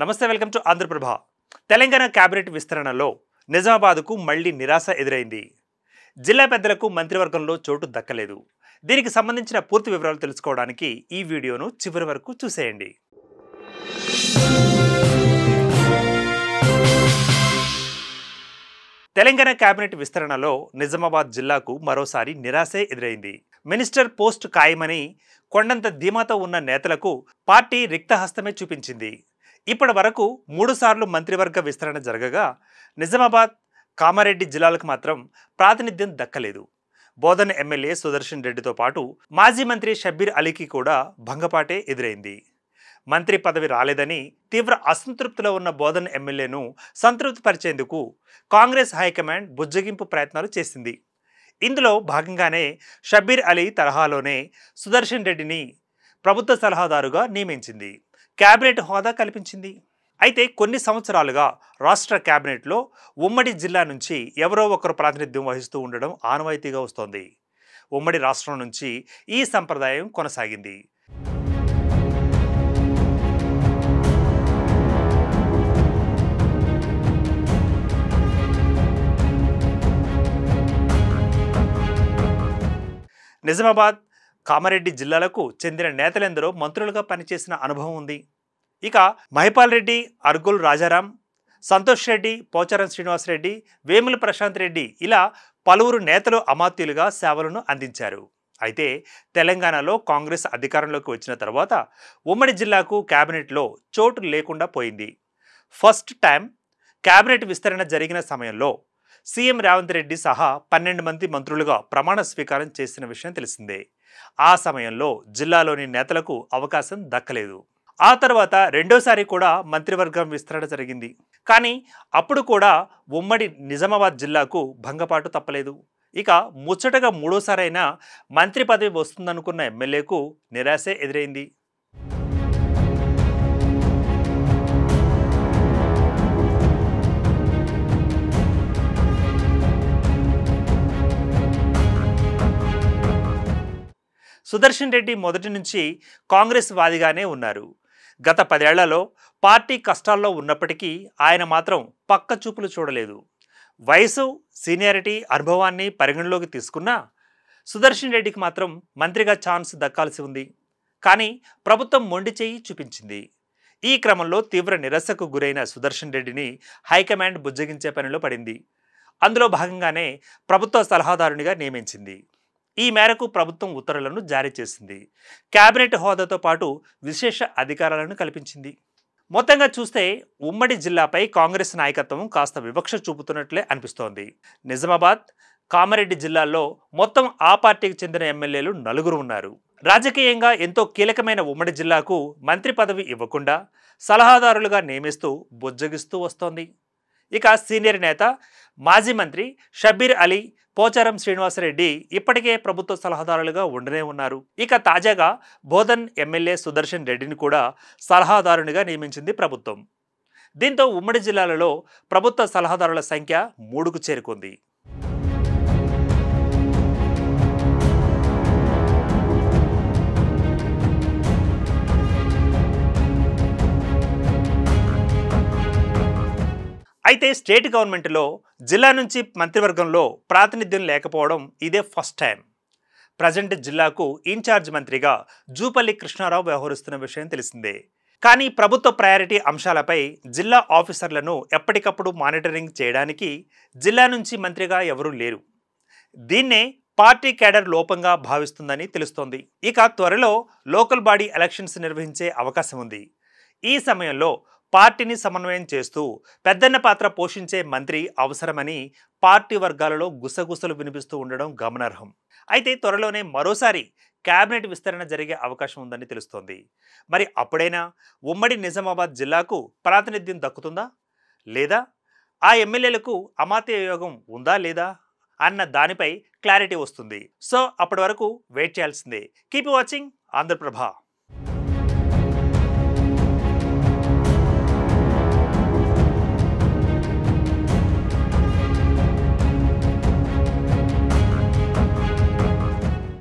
నమస్తే, welcome to Andhra Prabha. Telangana cabinet విస్తరణలో నిజామాబాద్కు మళ్లీ నిరాశ ఎదురైంది. జిల్లా పెద్దలకు మంత్రివర్గంలో చోటు దక్కలేదు. దీనికి సంబంధించిన పూర్తి వివరాలు తెలుసుకోవడానికి ఈ వీడియోను చివరి వరకు చూసేయండి. తెలంగాణ కేబినెట్ విస్తరణలో నిజామాబాద్ జిల్లాకు మరోసారి నిరాశే ఎదురైంది. మినిస్టర్ పోస్ట్ ఖాయమని కొండంత ధీమాతో ఉన్న నేతలకు పార్టీ రిక్తహస్తమే చూపించింది. ఇప్పటి వరకు 3 సార్లు మంత్రివర్గ విస్తరణ జరగగా నిజామాబాద్, కామారెడ్డి జిల్లాలకు మాత్రం ప్రాతినిధ్యం దక్కలేదు. బోధన్ ఎమ్మెల్యే సుదర్శన్ రెడ్డితో పాటు మాజీ మంత్రి షబ్బీర్ అలీకి కూడా భంగపాటే ఎదురైంది. మంత్రి పదవి రాలేదని తీవ్ర అసంతృప్తిలో ఉన్న బోధన్ ఎమ్మెల్యేను సంతృప్తిపరిచేందుకు కాంగ్రెస్ హైకమాండ్ బుజ్జగింపు ప్రయత్నాలు చేసింది. ఇందులో భాగంగానే షబ్బీర్ అలీ తరహాలోనే సుదర్శన్ రెడ్డిని ప్రభుత్వ సలహాదారుగా నియమించింది. కేబినెట్ హోదా కల్పించింది. అయితే కొన్ని సంవత్సరాలుగా రాష్ట్ర కేబినెట్లో ఉమ్మడి జిల్లా నుంచి ఎవరో ఒకరు ప్రాతినిధ్యం వహిస్తూ ఉండడం ఆనవాయితీగా వస్తోంది. ఉమ్మడి రాష్ట్రం నుంచి ఈ సంప్రదాయం కొనసాగింది. నిజామాబాద్, కామారెడ్డి జిల్లాలకు చెందిన నేతలెందరో మంత్రులుగా పనిచేసిన అనుభవం ఉంది. ఇక మహిపాల్ రెడ్డి, అర్గుల్ రాజారాం, సంతోష్ రెడ్డి, పోచారం శ్రీనివాసరెడ్డి, వేముల ప్రశాంత్ రెడ్డి ఇలా పలువురు నేతలు అమాత్యులుగా సేవలను అందించారు. అయితే తెలంగాణలో కాంగ్రెస్ అధికారంలోకి వచ్చిన తర్వాత ఉమ్మడి జిల్లాకు కేబినెట్లో చోటు లేకుండా పోయింది. ఫస్ట్ టైం కేబినెట్ విస్తరణ జరిగిన సమయంలో సీఎం రేవంత్ రెడ్డి సహా 12 మంది మంత్రులుగా ప్రమాణ స్వీకారం చేసిన విషయం తెలిసిందే. ఆ సమయంలో జిల్లాలోని నేతలకు అవకాశం దక్కలేదు. ఆ తర్వాత రెండోసారి కూడా మంత్రివర్గం విస్తరణ జరిగింది. కానీ అప్పుడు కూడా ఉమ్మడి నిజామాబాద్ జిల్లాకు భంగపాటు తప్పలేదు. ఇక ముచ్చటగా మూడోసారైనా మంత్రి పదవి వస్తుందనుకున్న ఎమ్మెల్యేకు నిరాశే ఎదురైంది. సుదర్శన్ రెడ్డి మొదటి నుంచి కాంగ్రెస్ వాదిగానే ఉన్నారు. గత 10 ఏళ్లలో పార్టీ కష్టాల్లో ఉన్నప్పటికీ ఆయన మాత్రం పక్క చూపులు చూడలేదు. వయసు, సీనియారిటీ, అనుభవాన్ని పరిగణలోకి తీసుకున్నా సుదర్శన్ రెడ్డికి మాత్రం మంత్రిగా ఛాన్స్ దక్కాల్సి ఉంది. కానీ ప్రభుత్వం మొండి చేయి చూపించింది. ఈ క్రమంలో తీవ్ర నిరాశకు గురైన సుదర్శన్ రెడ్డిని హైకమాండ్ బుజ్జగించే పనిలో పడింది. అందులో భాగంగానే ప్రభుత్వ సలహాదారునిగా నియమించింది. ఈ మేరకు ప్రభుత్వం ఉత్తర్వులను జారీ చేసింది. కేబినెట్ హోదాతో పాటు విశేష అధికారాలను కల్పించింది. మొత్తంగా చూస్తే ఉమ్మడి జిల్లాపై కాంగ్రెస్ నాయకత్వం కాస్త వివక్ష చూపుతున్నట్లే అనిపిస్తోంది. నిజామాబాద్, కామారెడ్డి జిల్లాల్లో మొత్తం ఆ పార్టీకి చెందిన ఎమ్మెల్యేలు 4 ఉన్నారు. రాజకీయంగా ఎంతో కీలకమైన ఉమ్మడి జిల్లాకు మంత్రి పదవి ఇవ్వకుండా సలహాదారులుగా నియమిస్తూ బుజ్జగిస్తూ వస్తోంది. ఇక సీనియర్ నేత మాజీ మంత్రి షబ్బీర్ అలీ, పోచారం శ్రీనివాసరెడ్డి ఇప్పటికే ప్రభుత్వ సలహాదారులుగా ఉండనే ఉన్నారు. ఇక తాజాగా బోధన్ ఎమ్మెల్యే సుదర్శన్ రెడ్డిని కూడా సలహాదారునిగా నియమించింది ప్రభుత్వం. దీంతో ఉమ్మడి జిల్లాలలో ప్రభుత్వ సలహాదారుల సంఖ్య 3కు చేరుకుంది. అయితే స్టేట్ గవర్నమెంట్లో జిల్లా నుంచి మంత్రివర్గంలో ప్రాతినిధ్యం లేకపోవడం ఇదే ఫస్ట్ టైం. ప్రజెంట్ జిల్లాకు ఇన్ఛార్జ్ మంత్రిగా జూపల్లి కృష్ణారావు వ్యవహరిస్తున్న విషయం తెలిసిందే. కానీ ప్రభుత్వ ప్రయారిటీ అంశాలపై జిల్లా ఆఫీసర్లను ఎప్పటికప్పుడు మానిటరింగ్ చేయడానికి జిల్లా నుంచి మంత్రిగా ఎవరూ లేరు. దీన్నే పార్టీ కేడర్ లోపంగా భావిస్తుందని తెలుస్తోంది. ఇక త్వరలో లోకల్ బాడీ ఎలక్షన్స్ నిర్వహించే అవకాశం ఉంది. ఈ సమయంలో పార్టీని సమన్వయం చేస్తూ పెద్దన్న పాత్ర పోషించే మంత్రి అవసరమని పార్టీ వర్గాలలో గుసగుసలు వినిపిస్తూ ఉండడం గమనార్హం. అయితే త్వరలోనే మరోసారి కేబినెట్ విస్తరణ జరిగే అవకాశం ఉందని తెలుస్తోంది. మరి అప్పుడైనా ఉమ్మడి నిజామాబాద్ జిల్లాకు ప్రాతినిధ్యం దక్కుతుందా, లేదా ఆ ఎమ్మెల్యేలకు అమాత్య యోగం ఉందా లేదా అన్న దానిపై క్లారిటీ వస్తుంది. సో అప్పటి వరకు వెయిట్ చేయాల్సిందే. Keep watching Andhraprabha.